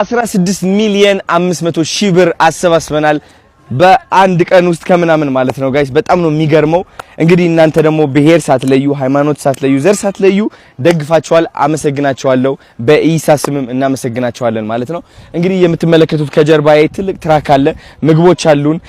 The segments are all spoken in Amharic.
16 ሚሊዮን 500 ሺህ ብር አሰባስበናል በአንድ ቀን ውስጥ ከምናምን ማለት ነው ጋይስ በጣም ነው የሚገርመው እንግዲህ እናንተ ደግሞ ብሄር ሳትለዩ ሃይማኖት ሳትለዩ ዘር ሳትለዩ ደግፋችኋል አመሰግናችኋለሁ በኢሳ ስምም እናመሰግናችኋለን ማለት ነው እንግዲህ የምትመለከቱት ከጀርባዬ ትልቅ ትራክ አለ ምግቦች አሉን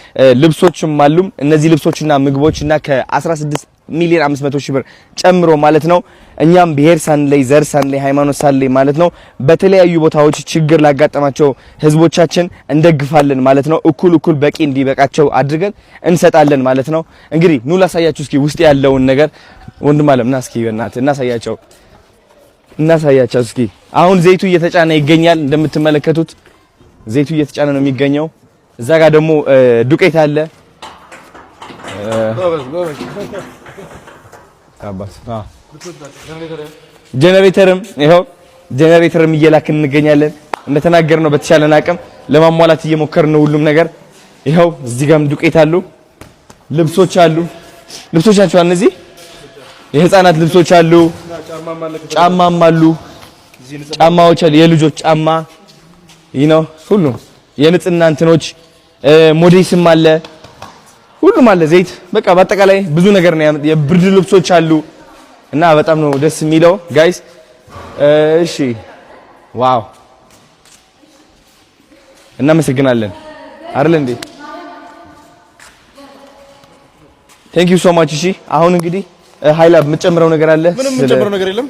ልብሶችም አሉን እነዚህ ልብሶችና ምግቦችና ከ16 ሚሊዮን 500 ሺህ ብር ጨምሮ ማለት ነው እኛም ብሄር ሳንለይ ዘር ሳንለይ ሃይማኖት ሳንለይ ማለት ነው በተለያዩ ቦታዎች ችግር ላጋጠማቸው ህዝቦቻችን እንደግፋለን ማለት ነው እኩል በቂ እንዲበቃቸው አድርገን እንሰጣለን ማለት ነው እንግዲህ ኑ ላሳያችሁ እስኪ ውስጥ ያለውን ነገር ወንድም አለምና እስኪ በእናት እናሳያቸው እስኪ አሁን ዘይቱ እየተጫነ ይገኛል እንደምትመለከቱት ዘይቱ እየተጫነ ነው የሚገኘው እዛ ጋር ደግሞ ዱቄት አለ አባስ ጀነሬተርም ይሄው ጀነሬተርም እየላክን እንገኛለን እንደተናገርነው በተቻለን አቅም ለማሟላት እየሞከርን ነው ሁሉም ነገር ይሄው እዚህ ጋርም ዱቄት አሉ ልብሶቻቸው እነዚህ የህፃናት ልብሶች አሉ ጫማም አሉ ጫማዎች አሉ የልጆች ጫማ ሁሉ የንጽህና እንትኖች ሞዴስም አለ ሁሉም አለ ዘይት በቃ በአጠቃላይ ብዙ ነገር ነው የብርድ ልብሶች አሉ እና በጣም ነው ደስ የሚለው ጋይስ እሺ ዋው እናመሰግናለን አይደል እንዴ ቴንክ ዩ ሶ ማች እሺ አሁን እንግዲህ ኃይላ የምትጨምረው ነገር አለ ምንም የምትጨምረው ነገር የለም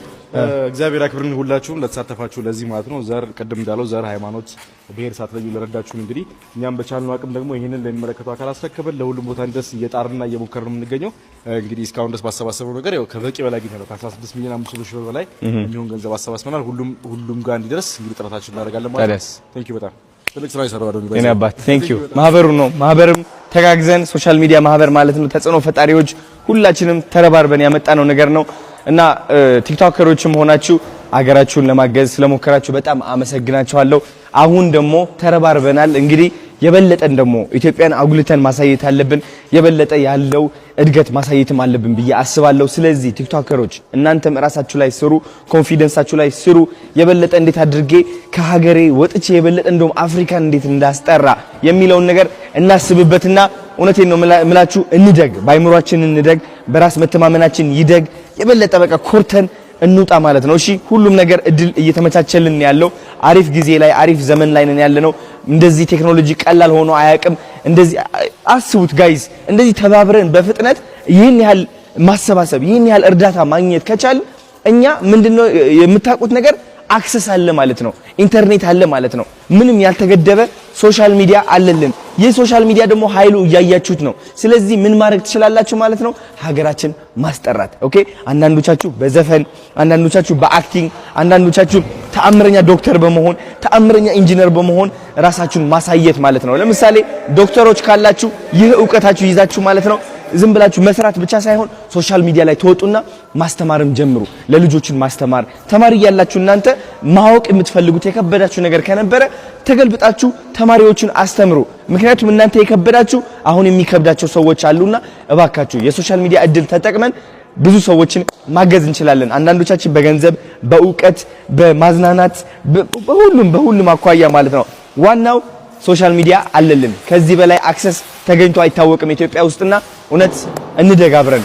እግዚአብሔር ያክብርን ሁላችሁም ለተሳተፋችሁ ለዚህ ማለት ነው ዘር ቀደም እንዳለው ዘር ሃይማኖት ብሄር ሳትለዩ ለረዳችሁን እንግዲህ እኛም በቻልነው አቅም ደግሞ ይሄንን ለሚመለከተው አካል አስረክበን ለሁሉም ቦታ እንደስ እየጣርና እየሞከርን ነው የምንገኘው እንግዲህ እስካሁን ድረስ ባሰባሰበው ነገር ያው ከበቂ በላይ ግን ከ16 ሚሊዮን 500 ሺህ ብር በላይ የሚሆን ገንዘብ አሰባስበናል ሁሉም ጋር እንዲደርስ እንግዲህ ጥረታችንን እናደርጋለን ማለት ነው ቴንክ ዩ በጣም ትልቅ ስራ ይሰራው አዶኒ እኔ አባት ቴንክ ዩ ማህበርም ተጋግዘን ሶሻል ሚዲያ ማህበር ማለት ነው ተጽዕኖ ፈጣሪዎች ሁላችንም ተረባርበን ያመጣነው ነገር ነው እና ቲክቶከሮችም ሆናችሁ አገራችሁን ለማገዝ ስለሞከራችሁ በጣም አመሰግናችኋለሁ አሁን ደግሞ ተረባርበናል እንግዲህ የበለጠን ደግሞ ኢትዮጵያን አጉልተን ማሳየት አለብን የበለጠ ያለው እድገት ማሳየትም አለብን ብዬ አስባለሁ ስለዚህ ቲክቶከሮች እናንተም ራሳችሁ ላይ ስሩ ኮንፊደንሳችሁ ላይ ስሩ የበለጠ እንዴት አድርጌ ከሀገሬ ወጥቼ የበለጠ እንደውም አፍሪካን እንዴት እንዳስጠራ የሚለውን ነገር እናስብበትና እውነቴን ነው ምላችሁ እንደግ ባይምሯችን እንደግ በራስ መተማመናችን ይደግ የበለጠ በቃ ኮርተን እንውጣ ማለት ነው እሺ ሁሉም ነገር እድል እየተመቻቸልን ያለው አሪፍ ጊዜ ላይ አሪፍ ዘመን ላይ ነን ያለነው እንደዚህ ቴክኖሎጂ ቀላል ሆኖ አያቅም እንደዚህ አስቡት ጋይስ እንደዚህ ተባብረን በፍጥነት ይሄን ያህል ማሰባሰብ ይሄን ያህል እርዳታ ማግኘት ከቻል እኛ ምንድነው የምታውቁት ነገር አክሰስ አለ ማለት ነው ኢንተርኔት አለ ማለት ነው ምንም ያልተገደበ ሶሻል ሚዲያ አለልን የሶሻል ሚዲያ ደግሞ ኃይሉ እያያችሁት ነው ስለዚህ ምን ማድረግ ትችላላችሁ ማለት ነው ሀገራችን ማስጠራት ኦኬ አንዳንዶቻችሁ በዘፈን አንዳንዶቻችሁ በአክቲንግ አንዳንዶቻችሁ ተአምረኛ ዶክተር በመሆን ተአምረኛ ኢንጂነር በመሆን ራሳችሁን ማሳየት ማለት ነው ለምሳሌ ዶክተሮች ካላችሁ ይህ ዕውቀታችሁ ይዛችሁ ማለት ነው ዝም ብላችሁ መስራት ብቻ ሳይሆን ሶሻል ሚዲያ ላይ ተወጡና ማስተማርም ጀምሩ ለልጆችን ማስተማር ተማሪ ያላችሁ እናንተ ማወቅ የምትፈልጉት የከበዳችሁ ነገር ከነበረ ተገልብጣችሁ ተማሪዎችን አስተምሩ ምክንያቱም እናንተ የከበዳችሁ አሁን የሚከብዳቸው ሰዎች አሉና እባካችሁ የሶሻል ሚዲያ እድል ተጠቅመን ብዙ ሰዎችን ማገዝ እንችላለን አንዳንዶቻችን በገንዘብ በእውቀት በማዝናናት በሁሉም አኳያ ማለት ነው ዋናው ሶሻል ሚዲያ አለልን ከዚህ በላይ አክሰስ ተገኝቶ አይታወቅም ኢትዮጵያ ውስጥና እውነት እንደጋብረን